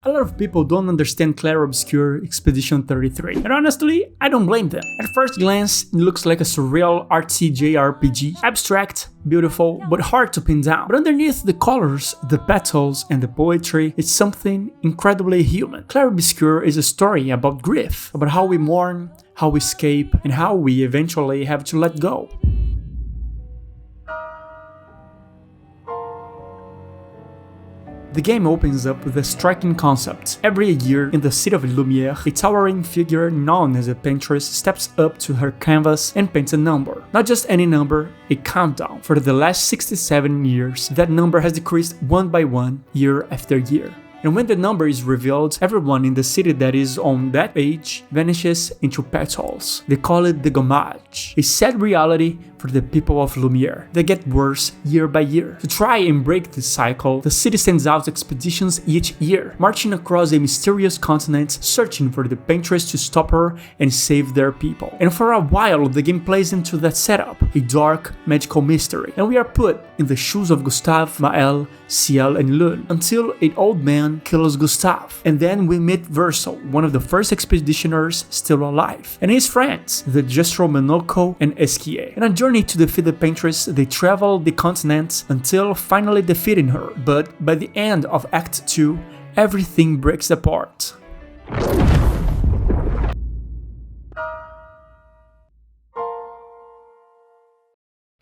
A lot of people don't understand Clair Obscur Expedition 33, and honestly, I don't blame them. At first glance, it looks like a surreal artsy JRPG, abstract, beautiful, but hard to pin down. But underneath the colors, the petals, and the poetry, it's something incredibly human. Clair Obscur is a story about grief, about how we mourn, how we escape, and how we eventually have to let go. The game opens up with a striking concept. Every year, in the city of Lumière, a towering figure known as a Paintress steps up to her canvas and paints a number. Not just any number, a countdown. For the last 67 years, that number has decreased one by one, year after year. And when the number is revealed, everyone in the city that is on that page vanishes into petals. They call it the gommage, a sad reality for the people of Lumière. They get worse year by year. To try and break this cycle, the city sends out expeditions each year, marching across a mysterious continent, searching for the Paintress to stop her and save their people. And for a while, the game plays into that setup, a dark, magical mystery. And we are put in the shoes of Gustave, Maël, Ciel, and Lune, until an old man kills Gustave. And then we meet Verso, one of the first expeditioners still alive, and his friends, the Gestro Monoko and Esquier. And a journey to defeat the Paintress, they travel the continent until finally defeating her. But by the end of Act 2, everything breaks apart.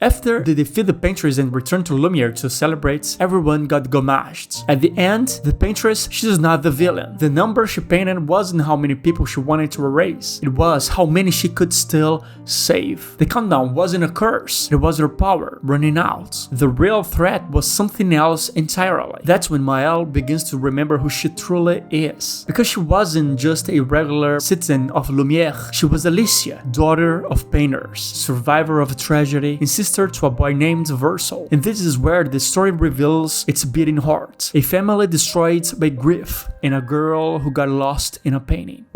After they defeat the Paintress and return to Lumière to celebrate, everyone got gommaged. At the end, the Paintress, she's not the villain. The number she painted wasn't how many people she wanted to erase, it was how many she could still save. The countdown wasn't a curse, it was her power running out. The real threat was something else entirely. That's when Maël begins to remember who she truly is. Because she wasn't just a regular citizen of Lumière, she was Alicia, daughter of painters, survivor of a tragedy, and sister to a boy named Verso. And this is where the story reveals its beating heart. A family destroyed by grief, and a girl who got lost in a painting.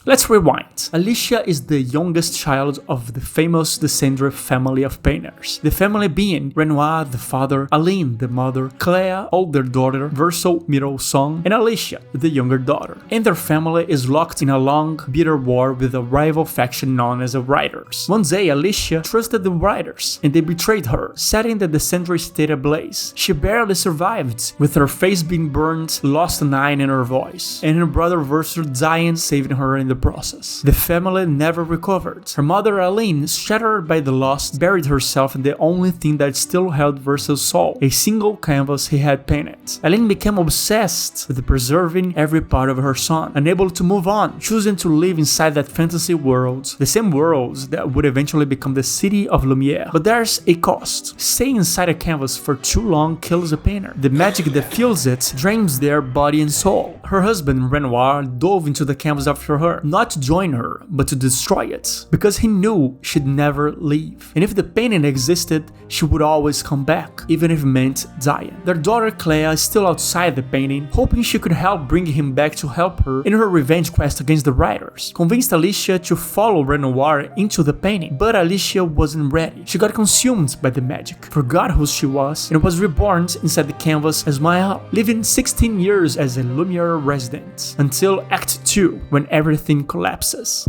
Let's rewind. Alicia is the youngest child of the famous Descendre family of painters. The family being Renoir, the father, Aline, the mother, Claire, older daughter, Verso, middle son, and Alicia, the younger daughter. And their family is locked in a long, bitter war with a rival faction known as the Writers. One day, Alicia trusted the Writers, and they betrayed her, setting the Descendre state ablaze. She barely survived, with her face being burned, lost an eye in her voice, and her brother Verso dying, saving her in the process. The family never recovered. Her mother Aline, shattered by the loss, buried herself in the only thing that still held Verso's soul, a single canvas he had painted. Aline became obsessed with preserving every part of her son, unable to move on, choosing to live inside that fantasy world, the same world that would eventually become the city of Lumière. But there's a cost. Staying inside a canvas for too long kills a painter. The magic that fuels it drains their body and soul. Her husband, Renoir, dove into the canvas after her, not to join her, but to destroy it, because he knew she'd never leave. And if the painting existed, she would always come back, even if it meant dying. Their daughter Claire is still outside the painting, hoping she could help bring him back to help her in her revenge quest against the Writers. Convinced Alicia to follow Renoir into the painting, but Alicia wasn't ready. She got consumed by the magic, forgot who she was, and was reborn inside the canvas as Maël, living 16 years as a Lumière resident, until Act 2, when everything collapses.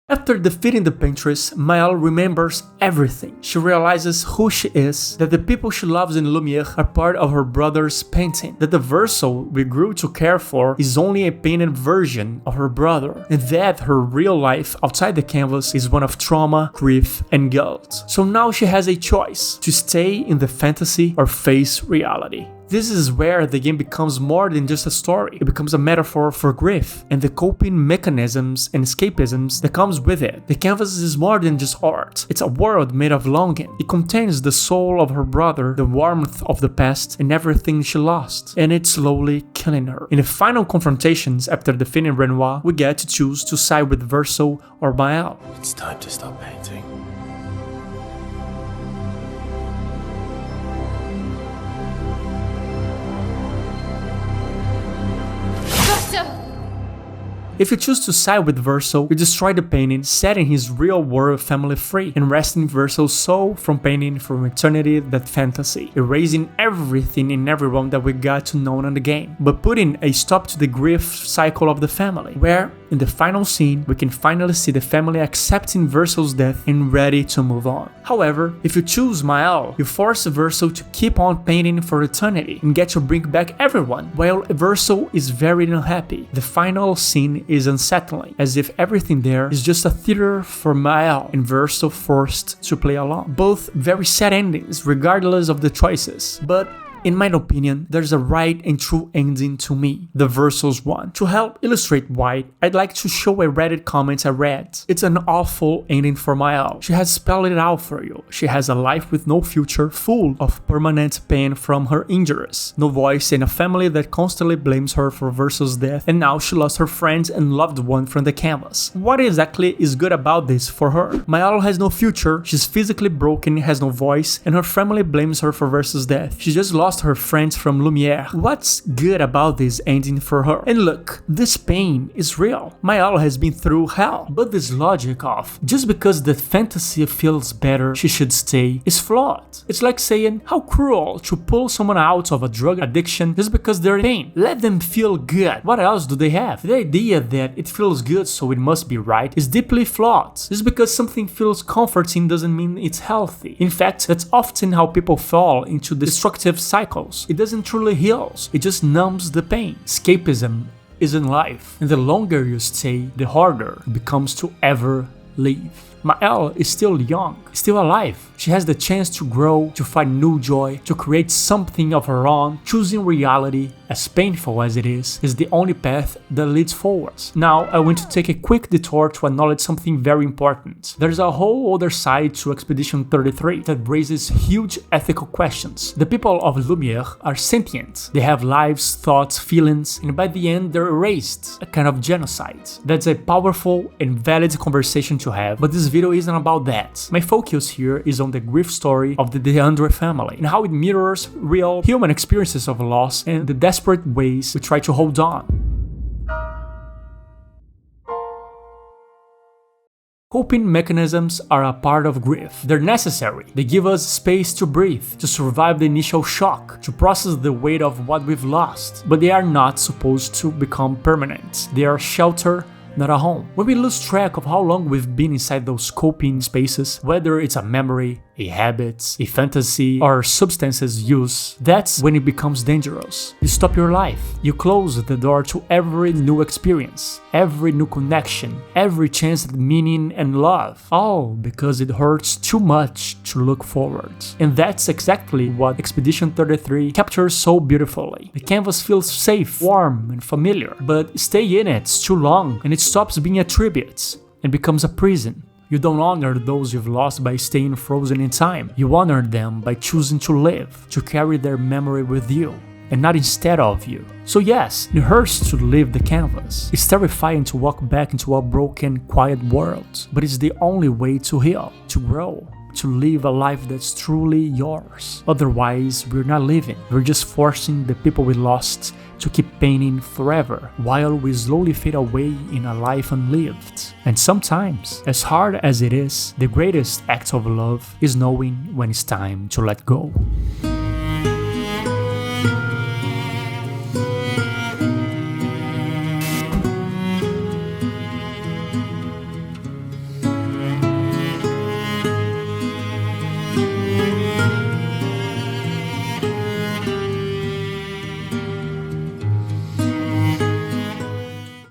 After defeating the Paintress, Maël remembers everything. She realizes who she is, that the people she loves in Lumière are part of her brother's painting, that the Verso we grew to care for is only a painted version of her brother, and that her real life outside the canvas is one of trauma, grief, and guilt. So now she has a choice, to stay in the fantasy or face reality. This is where the game becomes more than just a story. It becomes a metaphor for grief and the coping mechanisms and escapisms that comes with it. The canvas is more than just art. It's a world made of longing. It contains the soul of her brother, the warmth of the past, and everything she lost. And it's slowly killing her. In the final confrontations after defeating Renoir, we get to choose to side with Verso or Maël. It's time to stop painting. If you choose to side with Verso, you destroy the painting, setting his real-world family free, and wresting Verso's soul from painting from eternity that fantasy, erasing everything and everyone that we got to know in the game, but putting a stop to the grief cycle of the family, where, in the final scene, we can finally see the family accepting Verso's death and ready to move on. However, if you choose Mael, you force Verso to keep on painting for eternity and get to bring back everyone, while Verso is very unhappy. The final scene is unsettling, as if everything there is just a theater for Mael and Verso forced to play along. Both very sad endings, regardless of the choices, but in my opinion, there's a right and true ending to me, the Verso's one. To help illustrate why, I'd like to show a Reddit comment I read. It's an awful ending for Mael. She has spelled it out for you. She has a life with no future, full of permanent pain from her injuries, no voice, and a family that constantly blames her for Verso's death, and now she lost her friends and loved one from the canvas. What exactly is good about this for her? Mael has no future, she's physically broken, has no voice, and her family blames her for Verso's death. She just lost her friends from Lumiere. What's good about this ending for her? And look, this pain is real. Mael has been through hell, but this logic of just because the fantasy feels better, she should stay is flawed. It's like saying, how cruel to pull someone out of a drug addiction just because they're in pain. Let them feel good. What else do they have? The idea that it feels good so it must be right is deeply flawed. Just because something feels comforting doesn't mean it's healthy. In fact, that's often how people fall into destructive cycles. It doesn't truly heal, it just numbs the pain. Escapism isn't life, and the longer you stay, the harder it becomes to ever leave. Mael is still young, still alive. She has the chance to grow, to find new joy, to create something of her own. Choosing reality, as painful as it is the only path that leads forwards. Now, I want to take a quick detour to acknowledge something very important. There's a whole other side to Expedition 33 that raises huge ethical questions. The people of Lumiere are sentient. They have lives, thoughts, feelings, and by the end they're erased. A kind of genocide. That's a powerful and valid conversation to have, but this video isn't about that. My focus here is on the grief story of the DeAndre family and how it mirrors real human experiences of loss and the desperate ways we try to hold on. Coping mechanisms are a part of grief. They're necessary. They give us space to breathe, to survive the initial shock, to process the weight of what we've lost. But they are not supposed to become permanent. They are shelter, not a home. When we lose track of how long we've been inside those coping spaces, whether it's a memory, a habit, a fantasy, or substances use, that's when it becomes dangerous. You stop your life. You close the door to every new experience, every new connection, every chance at meaning and love, all because it hurts too much to look forward. And that's exactly what Expedition 33 captures so beautifully. The canvas feels safe, warm, and familiar, but stay in it too long and it stops being a tribute and becomes a prison. You don't honor those you've lost by staying frozen in time. You honor them by choosing to live, to carry their memory with you, and not instead of you. So yes, it hurts to leave the canvas. It's terrifying to walk back into a broken, quiet world, but it's the only way to heal, to grow, to live a life that's truly yours. Otherwise, we're not living. We're just forcing the people we lost to keep painting forever, while we slowly fade away in a life unlived. And sometimes, as hard as it is, the greatest act of love is knowing when it's time to let go.